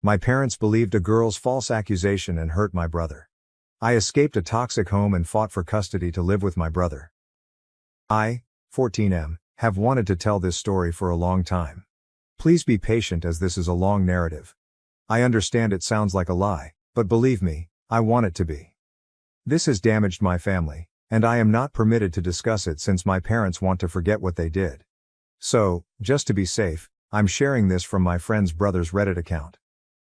My parents believed a girl's false accusation and hurt my brother. I escaped a toxic home and fought for custody to live with my brother. I, 14M, have wanted to tell this story for a long time. Please be patient as this is a long narrative. I understand it sounds like a lie, but believe me, I want it to be. This has damaged my family, and I am not permitted to discuss it since my parents want to forget what they did. So, just to be safe, I'm sharing this from my friend's brother's Reddit account.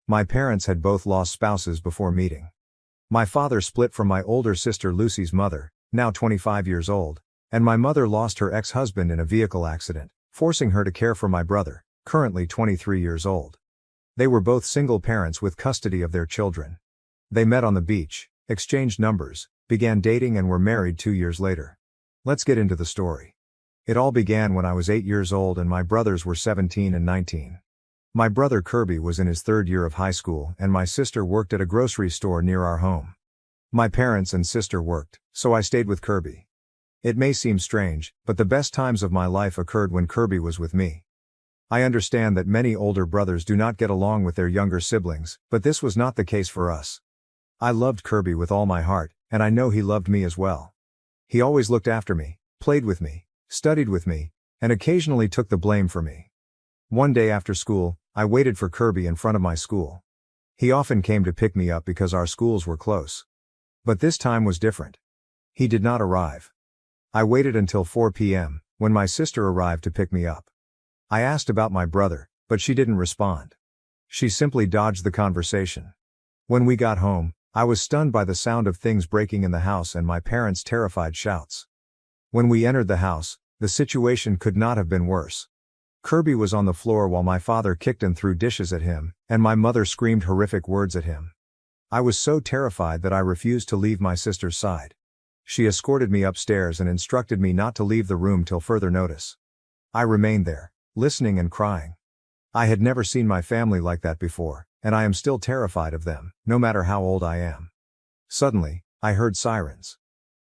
My parents had both lost spouses before meeting. My father split from my older sister Lucy's mother, now 25 years old, and my mother lost her ex-husband in a vehicle accident, forcing her to care for my brother, currently 23 years old. They were both single parents with custody of their children. They met on the beach, exchanged numbers, began dating and were married 2 years later. Let's get into the story. It all began when I was 8 years old and my brothers were 17 and 19. My brother Kirby was in his third year of high school and my sister worked at a grocery store near our home. My parents and sister worked, so I stayed with Kirby. It may seem strange, but the best times of my life occurred when Kirby was with me. I understand that many older brothers do not get along with their younger siblings, but this was not the case for us. I loved Kirby with all my heart, and I know he loved me as well. He always looked after me, played with me, studied with me, and occasionally took the blame for me. One day after school, I waited for Kirby in front of my school. He often came to pick me up because our schools were close. But this time was different. He did not arrive. I waited until 4 p.m., when my sister arrived to pick me up. I asked about my brother, but she didn't respond. She simply dodged the conversation. When we got home, I was stunned by the sound of things breaking in the house and my parents' terrified shouts. When we entered the house, the situation could not have been worse. Kirby was on the floor while my father kicked and threw dishes at him, and my mother screamed horrific words at him. I was so terrified that I refused to leave my sister's side. She escorted me upstairs and instructed me not to leave the room till further notice. I remained there, listening and crying. I had never seen my family like that before, and I am still terrified of them, no matter how old I am. Suddenly, I heard sirens.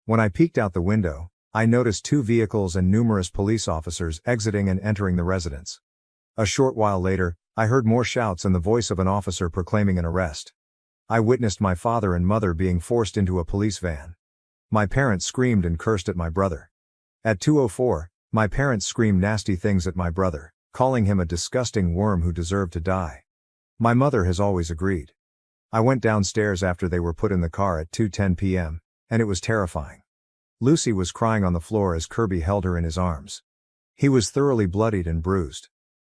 When I peeked out the window, I noticed 2 vehicles and numerous police officers exiting and entering the residence. A short while later, I heard more shouts and the voice of an officer proclaiming an arrest. I witnessed my father and mother being forced into a police van. My parents screamed and cursed at my brother. At 2:04, my parents screamed nasty things at my brother, calling him a disgusting worm who deserved to die. My mother has always agreed. I went downstairs after they were put in the car at 2:10 p.m., and it was terrifying. Lucy was crying on the floor as Kirby held her in his arms. He was thoroughly bloodied and bruised.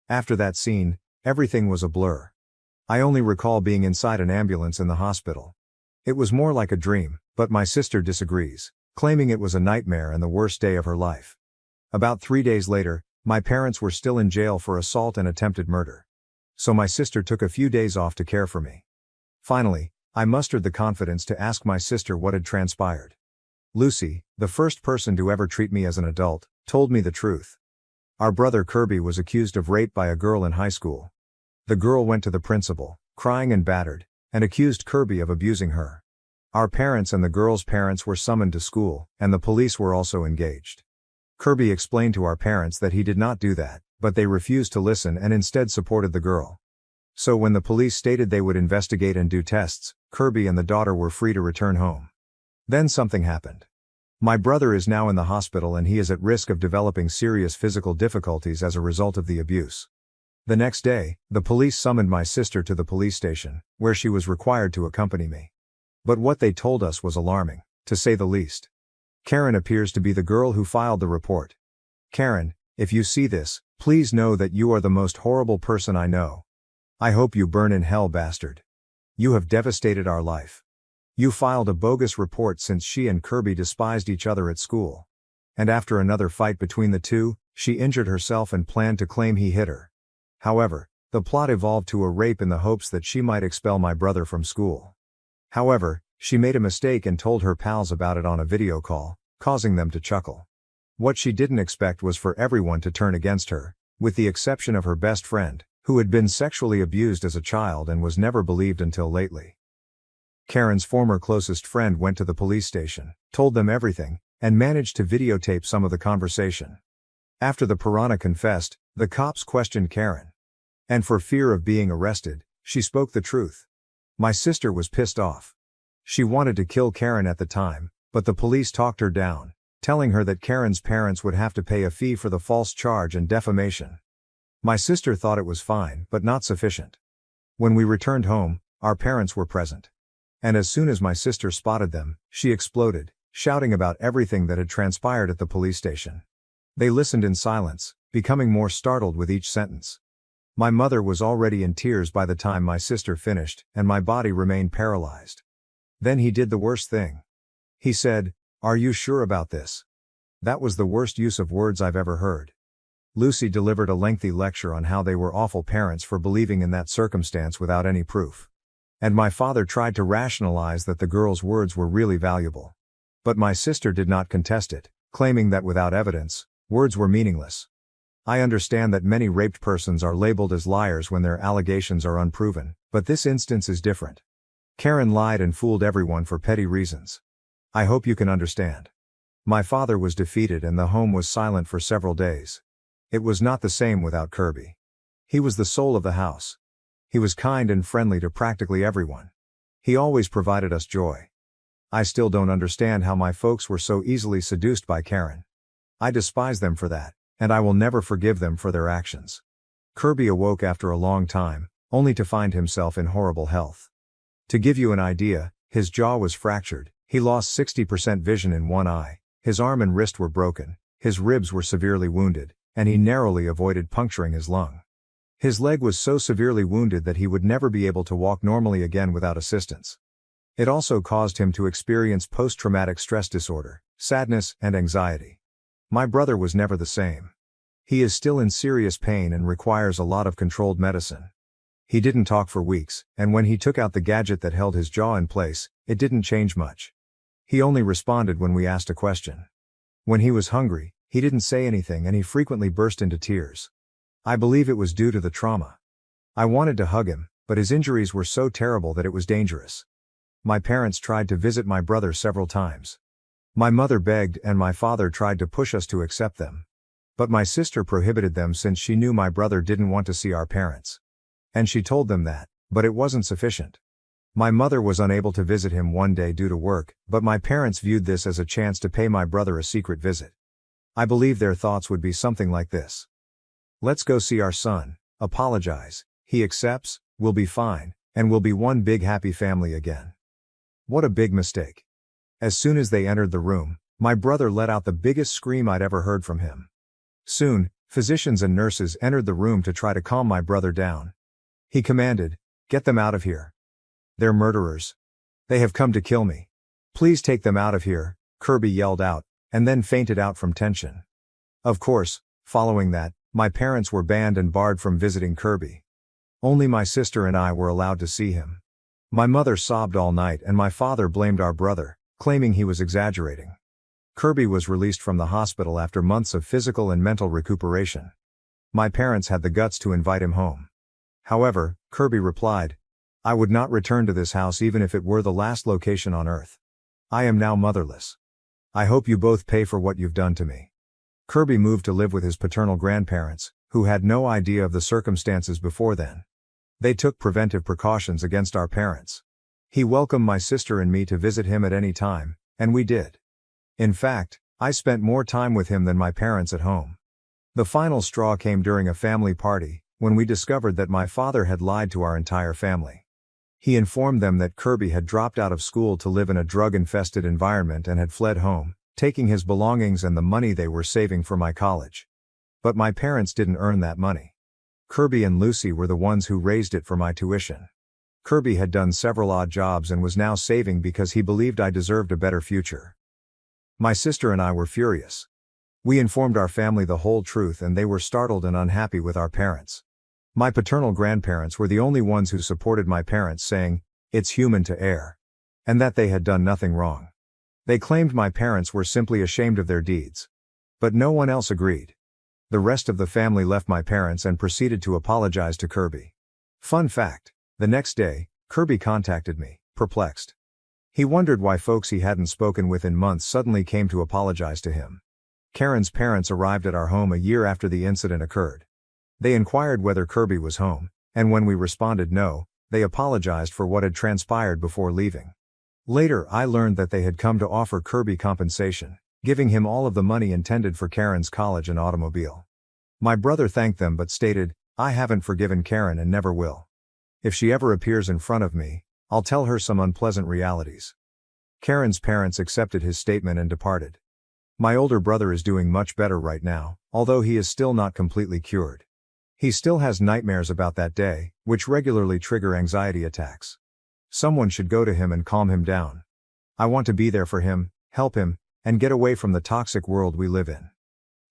After that scene, everything was a blur. I only recall being inside an ambulance in the hospital. It was more like a dream, but my sister disagrees, claiming it was a nightmare and the worst day of her life. About 3 days later, my parents were still in jail for assault and attempted murder. So my sister took a few days off to care for me. Finally, I mustered the confidence to ask my sister what had transpired. Lucy, the first person to ever treat me as an adult, told me the truth. Our brother Kirby was accused of rape by a girl in high school. The girl went to the principal, crying and battered, and accused Kirby of abusing her. Our parents and the girl's parents were summoned to school, and the police were also engaged. Kirby explained to our parents that he did not do that, but they refused to listen and instead supported the girl. So when the police stated they would investigate and do tests, Kirby and the daughter were free to return home. Then something happened. My brother is now in the hospital and he is at risk of developing serious physical difficulties as a result of the abuse. The next day, the police summoned my sister to the police station, where she was required to accompany me. But what they told us was alarming, to say the least. Karen appears to be the girl who filed the report. Karen, if you see this, please know that you are the most horrible person I know. I hope you burn in hell, bastard. You have devastated our life. You filed a bogus report since she and Kirby despised each other at school. And after another fight between the two, she injured herself and planned to claim he hit her. However, the plot evolved to a rape in the hopes that she might expel my brother from school. However, she made a mistake and told her pals about it on a video call, causing them to chuckle. What she didn't expect was for everyone to turn against her, with the exception of her best friend, who had been sexually abused as a child and was never believed until lately. Karen's former closest friend went to the police station, told them everything, and managed to videotape some of the conversation. After the piranha confessed, the cops questioned Karen. And for fear of being arrested, She spoke the truth. My sister was pissed off. She wanted to kill Karen at the time, but the police talked her down, telling her that Karen's parents would have to pay a fee for the false charge and defamation. My sister thought it was fine, but not sufficient. When we returned home, our parents were present. And as soon as my sister spotted them, she exploded, shouting about everything that had transpired at the police station. They listened in silence, becoming more startled with each sentence. My mother was already in tears by the time my sister finished, and my body remained paralyzed. Then he did the worst thing. He said, "Are you sure about this?" That was the worst use of words I've ever heard. Lucy delivered a lengthy lecture on how they were awful parents for believing in that circumstance without any proof. And my father tried to rationalize that the girl's words were really valuable. But my sister did not contest it, claiming that without evidence, words were meaningless. I understand that many raped persons are labeled as liars when their allegations are unproven, but this instance is different. Karen lied and fooled everyone for petty reasons. I hope you can understand. My father was defeated and the home was silent for several days. It was not the same without Kirby. He was the soul of the house. He was kind and friendly to practically everyone. He always provided us joy. I still don't understand how my folks were so easily seduced by Karen. I despise them for that, and I will never forgive them for their actions. Kirby awoke after a long time, only to find himself in horrible health. To give you an idea, his jaw was fractured, he lost 60% vision in one eye, his arm and wrist were broken, his ribs were severely wounded, and he narrowly avoided puncturing his lung. His leg was so severely wounded that he would never be able to walk normally again without assistance. It also caused him to experience post-traumatic stress disorder, sadness, and anxiety. My brother was never the same. He is still in serious pain and requires a lot of controlled medicine. He didn't talk for weeks, and when he took out the gadget that held his jaw in place, it didn't change much. He only responded when we asked a question. When he was hungry, he didn't say anything and he frequently burst into tears. I believe it was due to the trauma. I wanted to hug him, but his injuries were so terrible that it was dangerous. My parents tried to visit my brother several times. My mother begged and my father tried to push us to accept them. But my sister prohibited them since she knew my brother didn't want to see our parents. And she told them that, but it wasn't sufficient. My mother was unable to visit him one day due to work, but my parents viewed this as a chance to pay my brother a secret visit. I believe their thoughts would be something like this. Let's go see our son, apologize, he accepts, we'll be fine, and we'll be one big happy family again. What a big mistake. As soon as they entered the room, my brother let out the biggest scream I'd ever heard from him. Soon, physicians and nurses entered the room to try to calm my brother down. He commanded, "Get them out of here. They're murderers. They have come to kill me. Please take them out of here," Kirby yelled out, and then fainted out from tension. Of course, following that, my parents were banned and barred from visiting Kirby. Only my sister and I were allowed to see him. My mother sobbed all night and my father blamed our brother, claiming he was exaggerating. Kirby was released from the hospital after months of physical and mental recuperation. My parents had the guts to invite him home. However, Kirby replied, "I would not return to this house even if it were the last location on earth. I am now motherless. I hope you both pay for what you've done to me." Kirby moved to live with his paternal grandparents, who had no idea of the circumstances before then. They took preventive precautions against our parents. He welcomed my sister and me to visit him at any time, and we did. In fact, I spent more time with him than my parents at home. The final straw came during a family party, when we discovered that my father had lied to our entire family. He informed them that Kirby had dropped out of school to live in a drug-infested environment and had fled home, taking his belongings and the money they were saving for my college. But my parents didn't earn that money. Kirby and Lucy were the ones who raised it for my tuition. Kirby had done several odd jobs and was now saving because he believed I deserved a better future. My sister and I were furious. We informed our family the whole truth and they were startled and unhappy with our parents. My paternal grandparents were the only ones who supported my parents, saying, "It's human to err," and that they had done nothing wrong. They claimed my parents were simply ashamed of their deeds. But no one else agreed. The rest of the family left my parents and proceeded to apologize to Kirby. Fun fact, the next day, Kirby contacted me, perplexed. He wondered why folks he hadn't spoken with in months suddenly came to apologize to him. Karen's parents arrived at our home a year after the incident occurred. They inquired whether Kirby was home, and when we responded no, they apologized for what had transpired before leaving. Later, I learned that they had come to offer Kirby compensation, giving him all of the money intended for Karen's college and automobile. My brother thanked them but stated, "I haven't forgiven Karen and never will. If she ever appears in front of me, I'll tell her some unpleasant realities." Karen's parents accepted his statement and departed. My older brother is doing much better right now, although he is still not completely cured. He still has nightmares about that day, which regularly trigger anxiety attacks. Someone should go to him and calm him down. I want to be there for him, help him, and get away from the toxic world we live in.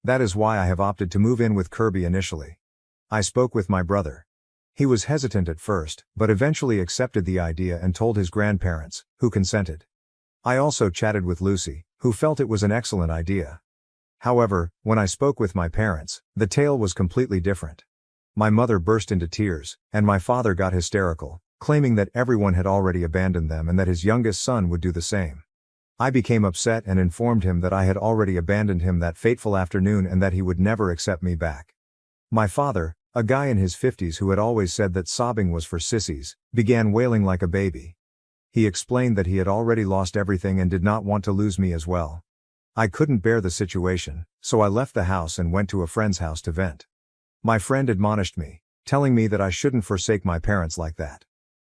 That is why I have opted to move in with Kirby initially. I spoke with my brother. He was hesitant at first, but eventually accepted the idea and told his grandparents, who consented. I also chatted with Lucy, who felt it was an excellent idea. However, when I spoke with my parents, the tale was completely different. My mother burst into tears, and my father got hysterical, claiming that everyone had already abandoned them and that his youngest son would do the same. I became upset and informed him that I had already abandoned him that fateful afternoon and that he would never accept me back. My father, a guy in his 50s who had always said that sobbing was for sissies, began wailing like a baby. He explained that he had already lost everything and did not want to lose me as well. I couldn't bear the situation, so I left the house and went to a friend's house to vent. My friend admonished me, telling me that I shouldn't forsake my parents like that.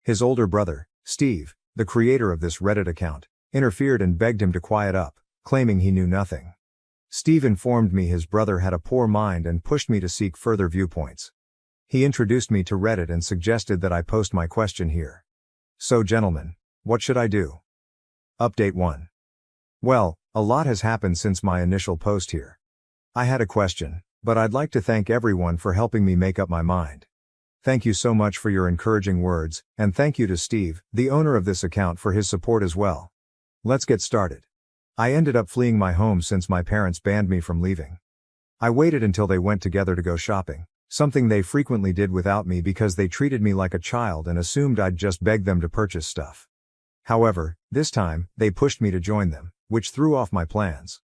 His older brother, Steve, the creator of this Reddit account, interfered and begged him to quiet up, claiming he knew nothing. Steve informed me his brother had a poor mind and pushed me to seek further viewpoints. He introduced me to Reddit and suggested that I post my question here. So gentlemen, what should I do? Update 1. Well, a lot has happened since my initial post here. I had a question, but I'd like to thank everyone for helping me make up my mind. Thank you so much for your encouraging words, and thank you to Steve, the owner of this account, for his support as well. Let's get started. I ended up fleeing my home since my parents banned me from leaving. I waited until they went together to go shopping, something they frequently did without me because they treated me like a child and assumed I'd just beg them to purchase stuff. However, this time, they pushed me to join them, which threw off my plans.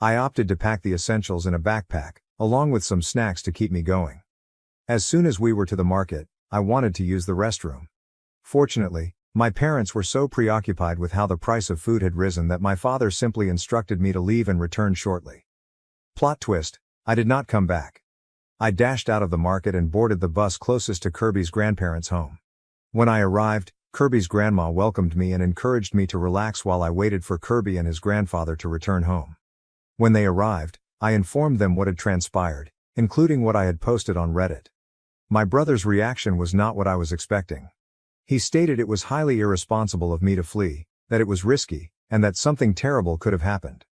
I opted to pack the essentials in a backpack, along with some snacks to keep me going. As soon as we were to the market, I wanted to use the restroom. Fortunately, my parents were so preoccupied with how the price of food had risen that my father simply instructed me to leave and return shortly. Plot twist, I did not come back. I dashed out of the market and boarded the bus closest to Kirby's grandparents' home. When I arrived, Kirby's grandma welcomed me and encouraged me to relax while I waited for Kirby and his grandfather to return home. When they arrived, I informed them what had transpired, including what I had posted on Reddit. My brother's reaction was not what I was expecting. He stated it was highly irresponsible of me to flee, that it was risky, and that something terrible could have happened.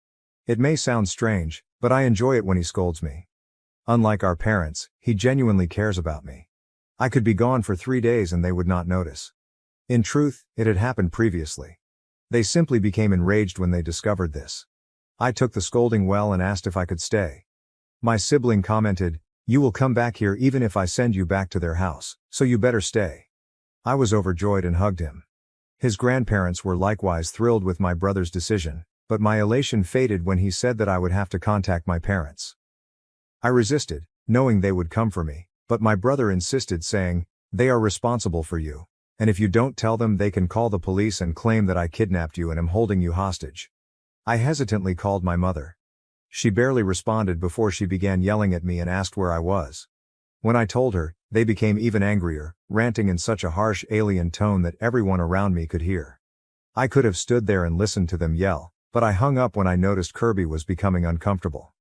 It may sound strange, but I enjoy it when he scolds me. Unlike our parents, he genuinely cares about me. I could be gone for 3 days and they would not notice. In truth, it had happened previously. They simply became enraged when they discovered this. I took the scolding well and asked if I could stay. My sibling commented, "You will come back here even if I send you back to their house, so you better stay." I was overjoyed and hugged him. His grandparents were likewise thrilled with my brother's decision, but my elation faded when he said that I would have to contact my parents. I resisted, knowing they would come for me, but my brother insisted, saying, "They are responsible for you, and if you don't tell them they can call the police and claim that I kidnapped you and am holding you hostage." I hesitantly called my mother. She barely responded before she began yelling at me and asked where I was. When I told her, they became even angrier, ranting in such a harsh alien tone that everyone around me could hear. I could have stood there and listened to them yell, but I hung up when I noticed Kirby was becoming uncomfortable.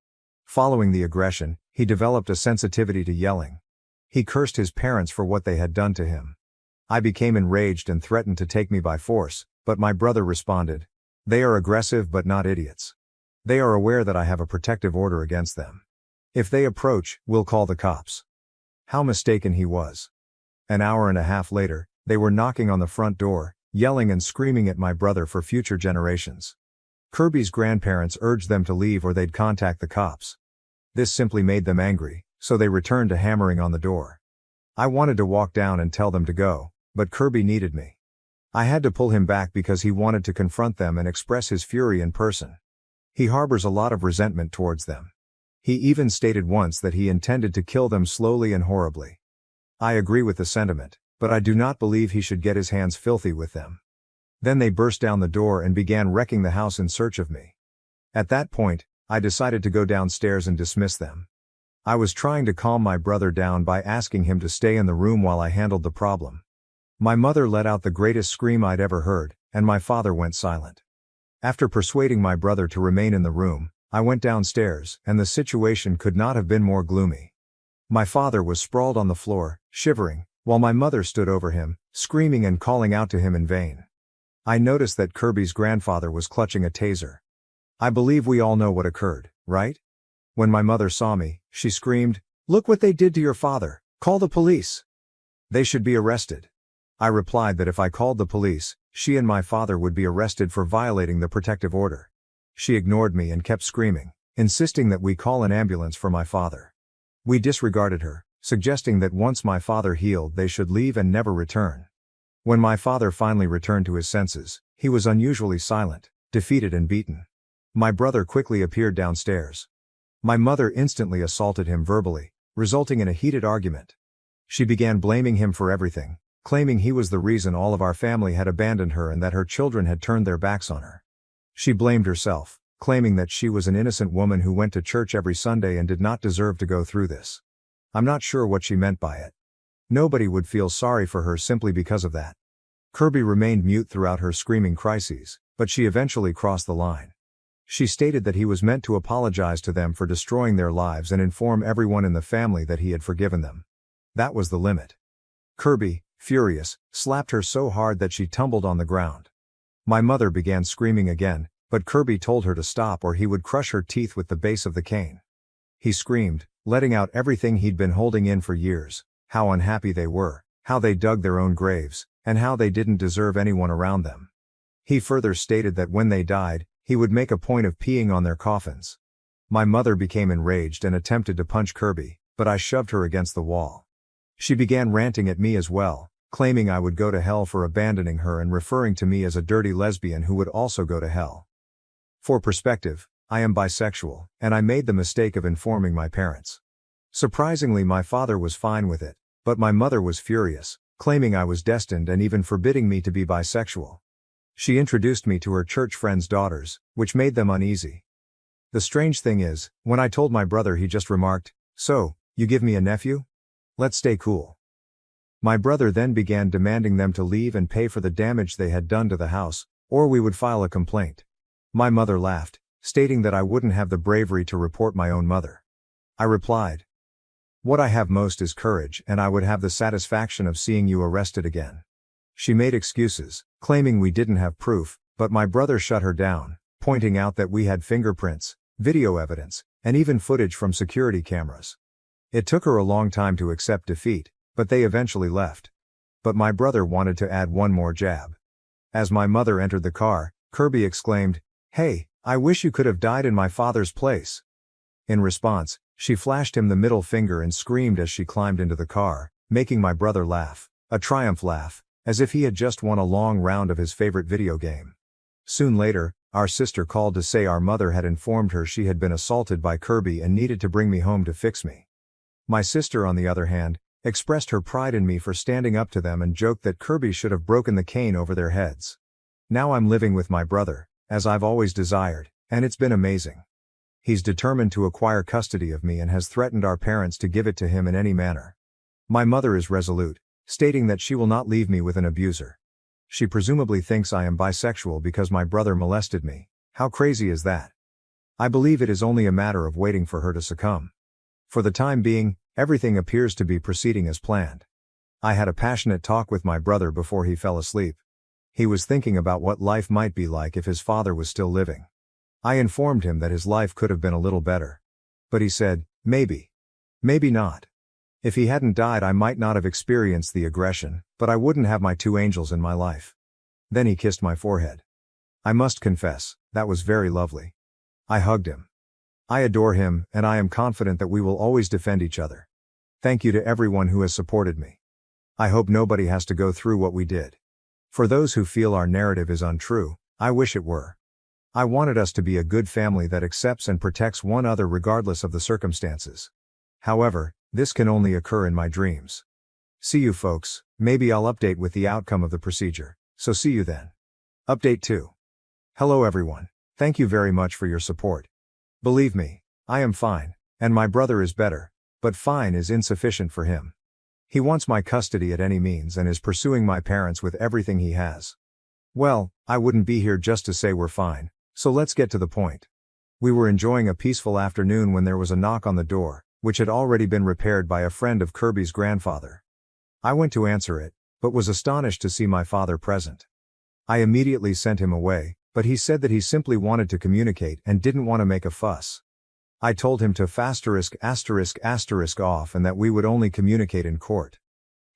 Following the aggression, he developed a sensitivity to yelling. He cursed his parents for what they had done to him. I became enraged and threatened to take me by force, but my brother responded, "They are aggressive but not idiots. They are aware that I have a protective order against them. If they approach, we'll call the cops." How mistaken he was. An hour and a half later, they were knocking on the front door, yelling and screaming at my brother for future generations. Kirby's grandparents urged them to leave or they'd contact the cops. This simply made them angry, so they returned to hammering on the door. I wanted to walk down and tell them to go, but Kirby needed me. I had to pull him back because he wanted to confront them and express his fury in person. He harbors a lot of resentment towards them. He even stated once that he intended to kill them slowly and horribly. I agree with the sentiment. but I do not believe he should get his hands filthy with them. Then they burst down the door and began wrecking the house in search of me. At that point, I decided to go downstairs and dismiss them. I was trying to calm my brother down by asking him to stay in the room while I handled the problem. My mother let out the greatest scream I'd ever heard, and my father went silent. After persuading my brother to remain in the room, I went downstairs, and the situation could not have been more gloomy. My father was sprawled on the floor, shivering, while my mother stood over him, screaming and calling out to him in vain. I noticed that Kirby's grandfather was clutching a taser. I believe we all know what occurred, right? When my mother saw me, she screamed, "Look what they did to your father, call the police. They should be arrested." I replied that if I called the police, she and my father would be arrested for violating the protective order. She ignored me and kept screaming, insisting that we call an ambulance for my father. We disregarded her, suggesting that once my father healed they should leave and never return. When my father finally returned to his senses, he was unusually silent, defeated and beaten. My brother quickly appeared downstairs. My mother instantly assaulted him verbally, resulting in a heated argument. She began blaming him for everything, claiming he was the reason all of our family had abandoned her and that her children had turned their backs on her. She blamed herself, claiming that she was an innocent woman who went to church every Sunday and did not deserve to go through this. I'm not sure what she meant by it. Nobody would feel sorry for her simply because of that. Kirby remained mute throughout her screaming crises, but she eventually crossed the line. She stated that he was meant to apologize to them for destroying their lives and inform everyone in the family that he had forgiven them. That was the limit. Kirby, furious, slapped her so hard that she tumbled on the ground. My mother began screaming again, but Kirby told her to stop or he would crush her teeth with the base of the cane. He screamed, letting out everything he'd been holding in for years, how unhappy they were, how they dug their own graves, and how they didn't deserve anyone around them. He further stated that when they died, he would make a point of peeing on their coffins. My mother became enraged and attempted to punch Kirby, but I shoved her against the wall. She began ranting at me as well, claiming I would go to hell for abandoning her and referring to me as a dirty lesbian who would also go to hell. For perspective, I am bisexual, and I made the mistake of informing my parents. Surprisingly, my father was fine with it, but my mother was furious, claiming I was destined and even forbidding me to be bisexual. She introduced me to her church friends' daughters, which made them uneasy. The strange thing is, when I told my brother, he just remarked, "So, you give me a nephew? Let's stay cool." My brother then began demanding them to leave and pay for the damage they had done to the house, or we would file a complaint. My mother laughed, stating that I wouldn't have the bravery to report my own mother. I replied, "What I have most is courage, and I would have the satisfaction of seeing you arrested again." She made excuses, claiming we didn't have proof, but my brother shut her down, pointing out that we had fingerprints, video evidence, and even footage from security cameras. It took her a long time to accept defeat, but they eventually left. But my brother wanted to add one more jab. As my mother entered the car, Kirby exclaimed, "Hey, I wish you could have died in my father's place." In response, she flashed him the middle finger and screamed as she climbed into the car, making my brother laugh, a triumph laugh, as if he had just won a long round of his favorite video game. Soon later, our sister called to say our mother had informed her she had been assaulted by Kirby and needed to bring me home to fix me. My sister, on the other hand, expressed her pride in me for standing up to them and joked that Kirby should have broken the cane over their heads. Now I'm living with my brother, as I've always desired, and it's been amazing. He's determined to acquire custody of me and has threatened our parents to give it to him in any manner. My mother is resolute, stating that she will not leave me with an abuser. She presumably thinks I am bisexual because my brother molested me. How crazy is that? I believe it is only a matter of waiting for her to succumb. For the time being, everything appears to be proceeding as planned. I had a passionate talk with my brother before he fell asleep. He was thinking about what life might be like if his father was still living. I informed him that his life could have been a little better. But he said, maybe. Maybe not. If he hadn't died, I might not have experienced the aggression, but I wouldn't have my two angels in my life. Then he kissed my forehead. I must confess, that was very lovely. I hugged him. I adore him, and I am confident that we will always defend each other. Thank you to everyone who has supported me. I hope nobody has to go through what we did. For those who feel our narrative is untrue, I wish it were. I wanted us to be a good family that accepts and protects one another regardless of the circumstances. However, this can only occur in my dreams. See you folks. Maybe I'll update with the outcome of the procedure, so see you then. Update 2. Hello everyone. Thank you very much for your support. Believe me, I am fine, and my brother is better, but fine is insufficient for him. He wants my custody at any means and is pursuing my parents with everything he has. Well, I wouldn't be here just to say we're fine, so let's get to the point. We were enjoying a peaceful afternoon when there was a knock on the door, which had already been repaired by a friend of Kirby's grandfather. I went to answer it, but was astonished to see my father present. I immediately sent him away, but he said that he simply wanted to communicate and didn't want to make a fuss. I told him to **** off and that we would only communicate in court.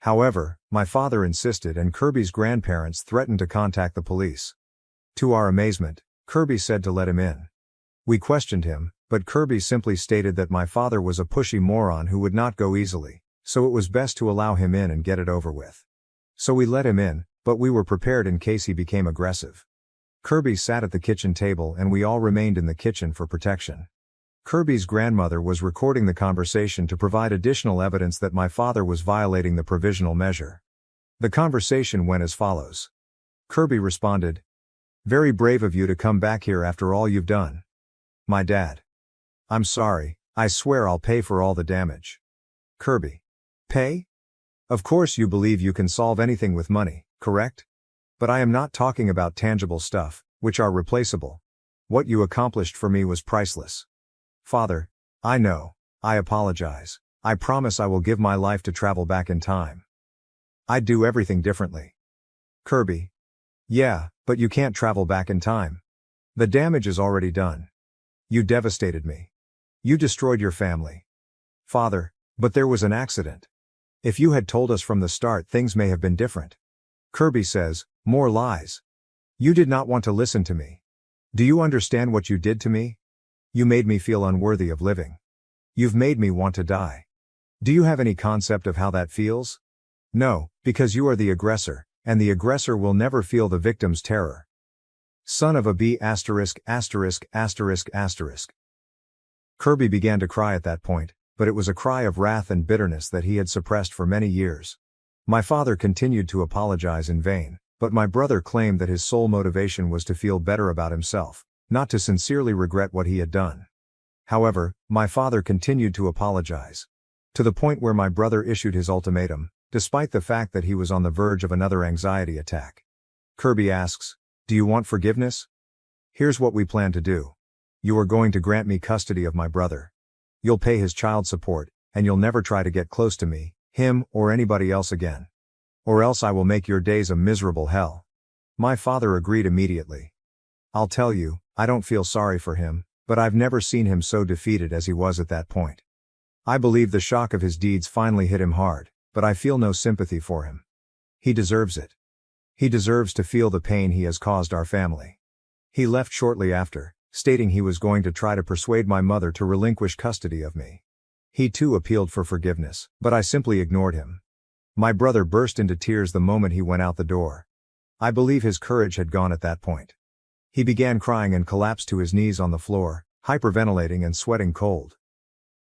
However, my father insisted and Kirby's grandparents threatened to contact the police. To our amazement, Kirby said to let him in. We questioned him, but Kirby simply stated that my father was a pushy moron who would not go easily, so it was best to allow him in and get it over with. So we let him in, but we were prepared in case he became aggressive. Kirby sat at the kitchen table and we all remained in the kitchen for protection. Kirby's grandmother was recording the conversation to provide additional evidence that my father was violating the provisional measure. The conversation went as follows. Kirby responded, "Very brave of you to come back here after all you've done. My dad. I'm sorry, I swear I'll pay for all the damage." Kirby. Pay? Of course you believe you can solve anything with money, correct? But I am not talking about tangible stuff, which are replaceable. What you accomplished for me was priceless. Father, I know, I apologize, I promise I will give my life to travel back in time. I'd do everything differently. Kirby. Yeah, but you can't travel back in time. The damage is already done. You devastated me. You destroyed your family. Father, but there was an accident. If you had told us from the start things may have been different. Kirby says, more lies. You did not want to listen to me. Do you understand what you did to me? You made me feel unworthy of living. You've made me want to die. Do you have any concept of how that feels? No, because you are the aggressor, and the aggressor will never feel the victim's terror. Son of a B***********. Kirby began to cry at that point, but it was a cry of wrath and bitterness that he had suppressed for many years. My father continued to apologize in vain, but my brother claimed that his sole motivation was to feel better about himself, not to sincerely regret what he had done. However, my father continued to apologize. To the point where my brother issued his ultimatum, despite the fact that he was on the verge of another anxiety attack. Kirby asks, "Do you want forgiveness? Here's what we plan to do. You are going to grant me custody of my brother. You'll pay his child support, and you'll never try to get close to me, him, or anybody else again. Or else I will make your days a miserable hell." My father agreed immediately. I'll tell you, I don't feel sorry for him, but I've never seen him so defeated as he was at that point. I believe the shock of his deeds finally hit him hard, but I feel no sympathy for him. He deserves it. He deserves to feel the pain he has caused our family. He left shortly after, stating he was going to try to persuade my mother to relinquish custody of me. He too appealed for forgiveness, but I simply ignored him. My brother burst into tears the moment he went out the door. I believe his courage had gone at that point. He began crying and collapsed to his knees on the floor, hyperventilating and sweating cold.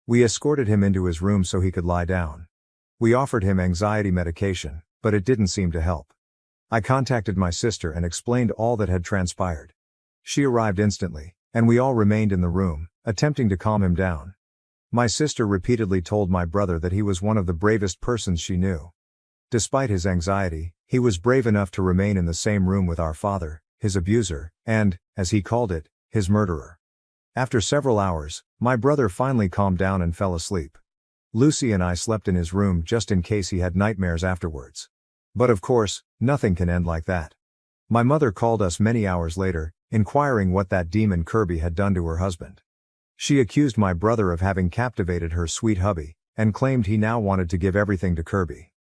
We escorted him into his room so he could lie down. We offered him anxiety medication, but it didn't seem to help. I contacted my sister and explained all that had transpired. She arrived instantly, and we all remained in the room, attempting to calm him down. My sister repeatedly told my brother that he was one of the bravest persons she knew. Despite his anxiety, he was brave enough to remain in the same room with our father, his abuser, and, as he called it, his murderer. After several hours, my brother finally calmed down and fell asleep. Lucy and I slept in his room just in case he had nightmares afterwards. But of course, nothing can end like that. My mother called us many hours later, inquiring what that demon Kirby had done to her husband. She accused my brother of having captivated her sweet hubby, and claimed he now wanted to give everything to Kirby.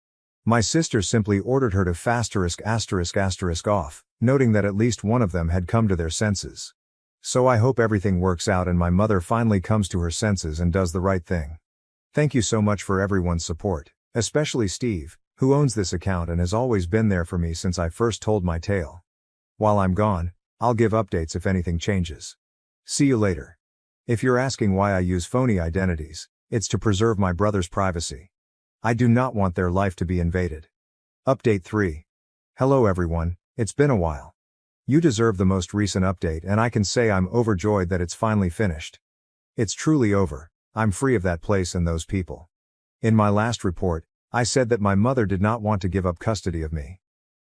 My sister simply ordered her to **** off, noting that at least one of them had come to their senses. So I hope everything works out and my mother finally comes to her senses and does the right thing. Thank you so much for everyone's support, especially Steve, who owns this account and has always been there for me since I first told my tale. While I'm gone, I'll give updates if anything changes. See you later. If you're asking why I use phony identities, it's to preserve my brother's privacy. I do not want their life to be invaded. Update 3. Hello everyone, it's been a while. You deserve the most recent update and I can say I'm overjoyed that it's finally finished. It's truly over, I'm free of that place and those people. In my last report, I said that my mother did not want to give up custody of me.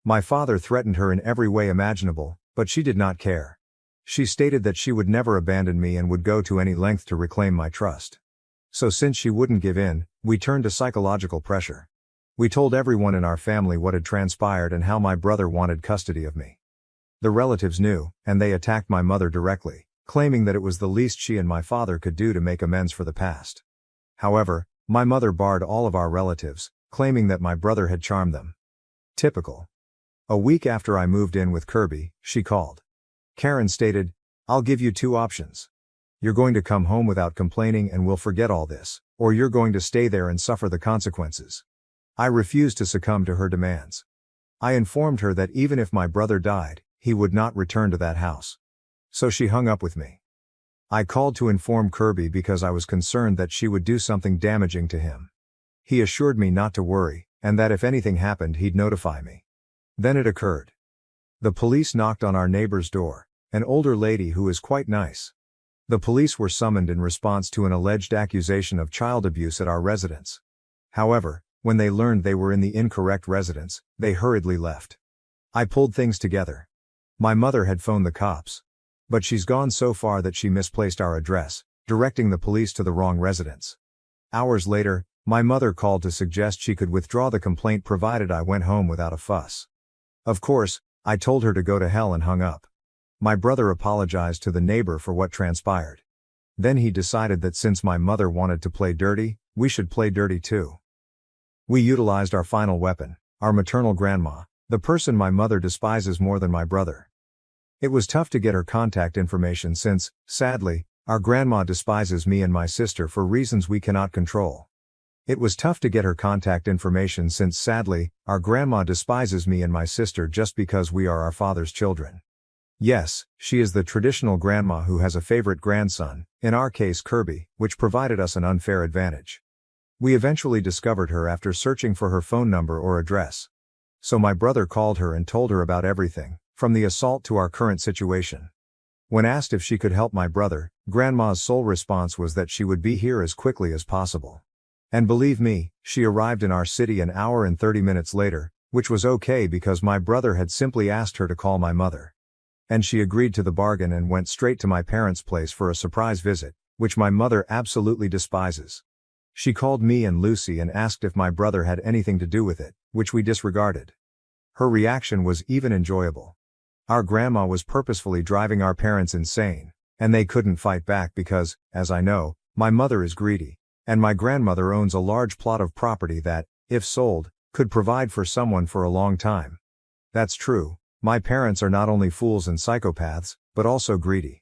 My father threatened her in every way imaginable, but she did not care. She stated that she would never abandon me and would go to any length to reclaim my trust. So since she wouldn't give in, we turned to psychological pressure. We told everyone in our family what had transpired and how my brother wanted custody of me. The relatives knew, and they attacked my mother directly, claiming that it was the least she and my father could do to make amends for the past. However, my mother barred all of our relatives, claiming that my brother had charmed them. Typical. A week after I moved in with Kirby, she called. Karen stated, "I'll give you two options. You're going to come home without complaining and we'll forget all this, or you're going to stay there and suffer the consequences." I refused to succumb to her demands. I informed her that even if my brother died, he would not return to that house. So she hung up with me. I called to inform Kirby because I was concerned that she would do something damaging to him. He assured me not to worry, and that if anything happened he'd notify me. Then it occurred. The police knocked on our neighbor's door, an older lady who is quite nice. The police were summoned in response to an alleged accusation of child abuse at our residence. However, when they learned they were in the incorrect residence, they hurriedly left. I pulled things together. My mother had phoned the cops. But she's gone so far that she misplaced our address, directing the police to the wrong residence. Hours later, my mother called to suggest she could withdraw the complaint provided I went home without a fuss. Of course, I told her to go to hell and hung up. My brother apologized to the neighbor for what transpired. Then he decided that since my mother wanted to play dirty, we should play dirty too. We utilized our final weapon, our maternal grandma, the person my mother despises more than my brother. It was tough to get her contact information since, sadly, our grandma despises me and my sister for reasons we cannot control. It was tough to get her contact information since, sadly, our grandma despises me and my sister just because we are our father's children. Yes, she is the traditional grandma who has a favorite grandson, in our case Kirby, which provided us an unfair advantage. We eventually discovered her after searching for her phone number or address. So my brother called her and told her about everything, from the assault to our current situation. When asked if she could help my brother, Grandma's sole response was that she would be here as quickly as possible. And believe me, she arrived in our city an hour and 30 minutes later, which was okay because my brother had simply asked her to call my mother. And she agreed to the bargain and went straight to my parents' place for a surprise visit, which my mother absolutely despises. She called me and Lucy and asked if my brother had anything to do with it, which we disregarded. Her reaction was even enjoyable. Our grandma was purposefully driving our parents insane, and they couldn't fight back because, as I know, my mother is greedy, and my grandmother owns a large plot of property that, if sold, could provide for someone for a long time. That's true, my parents are not only fools and psychopaths, but also greedy.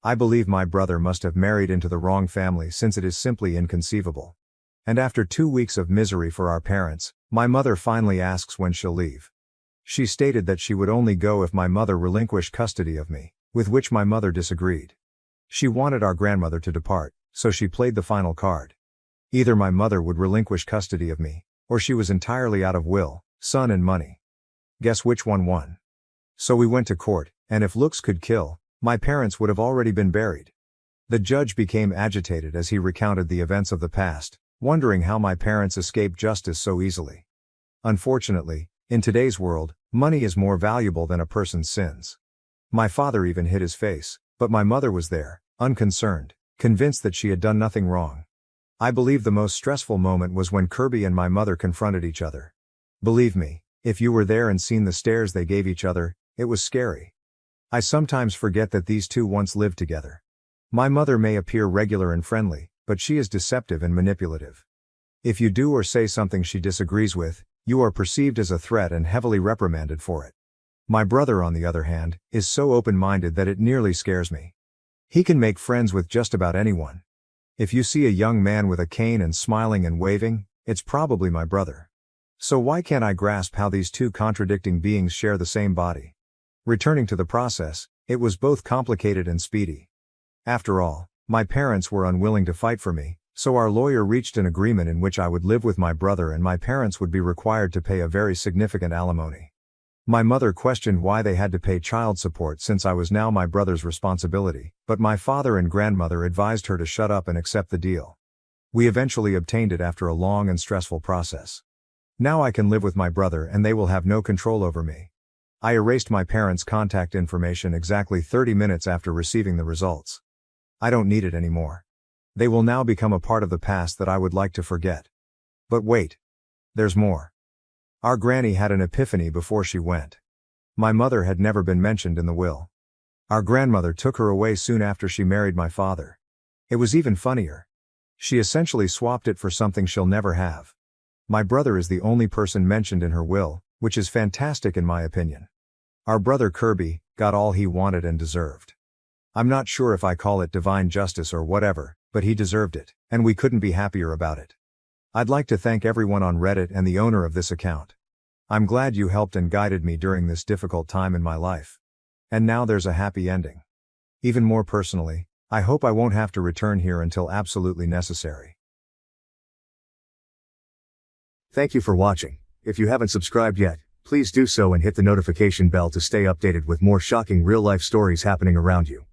I believe my brother must have married into the wrong family since it is simply inconceivable. And after 2 weeks of misery for our parents, my mother finally asks when she'll leave. She stated that she would only go if my mother relinquished custody of me, with which my mother disagreed. She wanted our grandmother to depart, so she played the final card. Either my mother would relinquish custody of me, or she was entirely out of will, son and money. Guess which one won? So we went to court, and if looks could kill, my parents would have already been buried. The judge became agitated as he recounted the events of the past, wondering how my parents escaped justice so easily. Unfortunately, in today's world, money is more valuable than a person's sins. My father even hid his face, but my mother was there, unconcerned, convinced that she had done nothing wrong. I believe the most stressful moment was when Kirby and my mother confronted each other. Believe me, if you were there and seen the stares they gave each other, it was scary. I sometimes forget that these two once lived together. My mother may appear regular and friendly, but she is deceptive and manipulative. If you do or say something she disagrees with, you are perceived as a threat and heavily reprimanded for it. My brother, on the other hand, is so open-minded that it nearly scares me. He can make friends with just about anyone. If you see a young man with a cane and smiling and waving, it's probably my brother. So why can't I grasp how these two contradicting beings share the same body? Returning to the process, it was both complicated and speedy. After all, my parents were unwilling to fight for me, So our lawyer reached an agreement in which I would live with my brother and my parents would be required to pay a very significant alimony. My mother questioned why they had to pay child support since I was now my brother's responsibility, but my father and grandmother advised her to shut up and accept the deal. We eventually obtained it after a long and stressful process. Now I can live with my brother and they will have no control over me. I erased my parents' contact information exactly 30 minutes after receiving the results. I don't need it anymore. They will now become a part of the past that I would like to forget. But wait. There's more. Our granny had an epiphany before she went. My mother had never been mentioned in the will. Our grandmother took her away soon after she married my father. It was even funnier. She essentially swapped it for something she'll never have. My brother is the only person mentioned in her will, which is fantastic in my opinion. Our brother Kirby got all he wanted and deserved. I'm not sure if I call it divine justice or whatever, but he deserved it, and we couldn't be happier about it. I'd like to thank everyone on Reddit and the owner of this account. I'm glad you helped and guided me during this difficult time in my life. And now there's a happy ending. Even more personally, I hope I won't have to return here until absolutely necessary. Thank you for watching. If you haven't subscribed yet, please do so and hit the notification bell to stay updated with more shocking real-life stories happening around you.